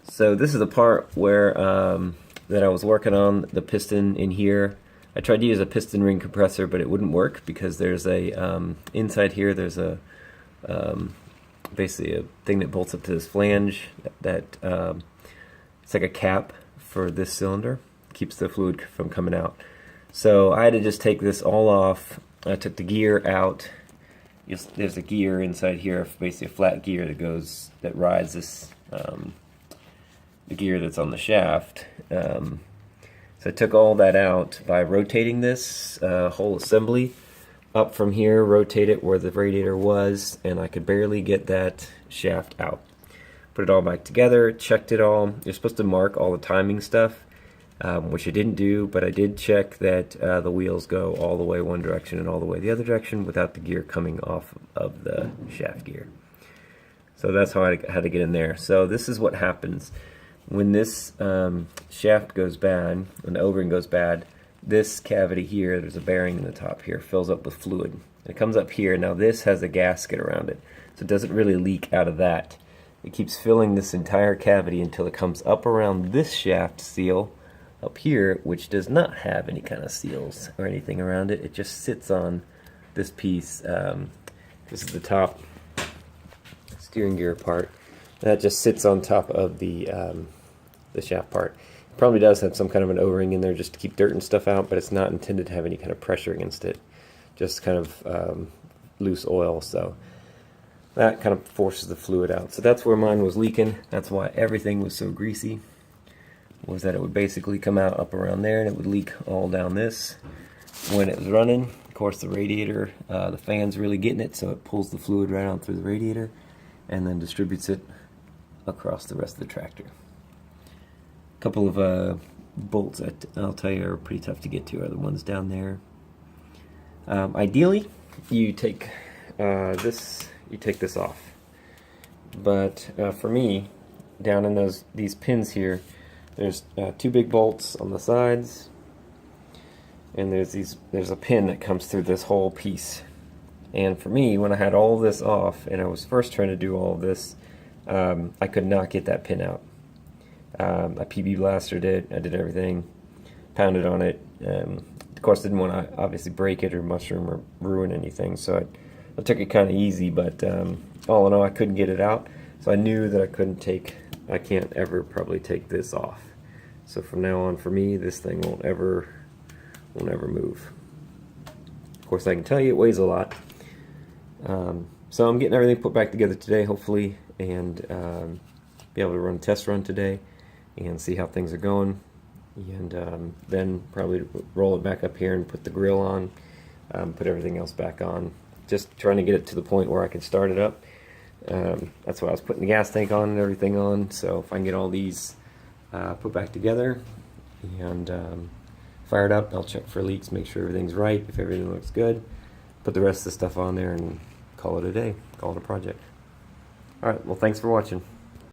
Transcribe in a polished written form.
So this is the part where that I was working on the piston in here. I tried to use a piston ring compressor, but it wouldn't work because there's a inside here. There's a basically a thing that bolts up to this flange that it's like a cap for this cylinder, keeps the fluid from coming out. So I had to just take this all off. I took the gear out. There's a gear inside here, basically a flat gear that rides this. The gear that's on the shaft. So I took all that out by rotating this whole assembly up from here, rotate it where the radiator was, and I could barely get that shaft out. Put it all back together, checked it all. You're supposed to mark all the timing stuff, which I didn't do, but I did check that the wheels go all the way one direction and all the way the other direction without the gear coming off of the shaft gear. So that's how I had to get in there. So this is what happens. When this shaft goes bad, when the O-ring goes bad, this cavity here, there's a bearing in the top here, fills up with fluid. It comes up here. Now this has a gasket around it, so it doesn't really leak out of that. It keeps filling this entire cavity until it comes up around this shaft seal up here, which does not have any kind of seals or anything around it. It just sits on this piece. This is the top steering gear part. That just sits on top of the shaft part. It probably does have some kind of an O-ring in there just to keep dirt and stuff out, but it's not intended to have any kind of pressure against it. Just kind of loose oil, so that kind of forces the fluid out. So that's where mine was leaking. That's why everything was so greasy, was that it would basically come out up around there and it would leak all down this when it was running. Of course, the radiator, the fan's really getting it, so it pulls the fluid right out through the radiator and then distributes it across the rest of the tractor. A couple of bolts that I'll tell you are pretty tough to get to are the ones down there. Ideally, you take this off, but for me, down in these pins here, there's two big bolts on the sides, and there's a pin that comes through this whole piece. And for me, when I had all this off and I was first trying to do all of this, I could not get that pin out. I PB blastered it, I did everything, pounded on it. Of course, didn't want to obviously break it or mushroom or ruin anything, so I took it kind of easy, but all in all, I couldn't get it out. So I knew that I can't ever probably take this off. So from now on, for me, this thing won't ever move. Of course, I can tell you it weighs a lot. So I'm getting everything put back together today, hopefully, and be able to run a test run today and see how things are going, and then probably roll it back up here and put the grill on, put everything else back on. Just trying to get it to the point where I can start it up. That's why I was putting the gas tank on and everything on, so if I can get all these put back together and fire it up, I'll check for leaks, make sure everything's right. If everything looks good, put the rest of the stuff on there and call it a day, call it a project. Alright, well, thanks for watching.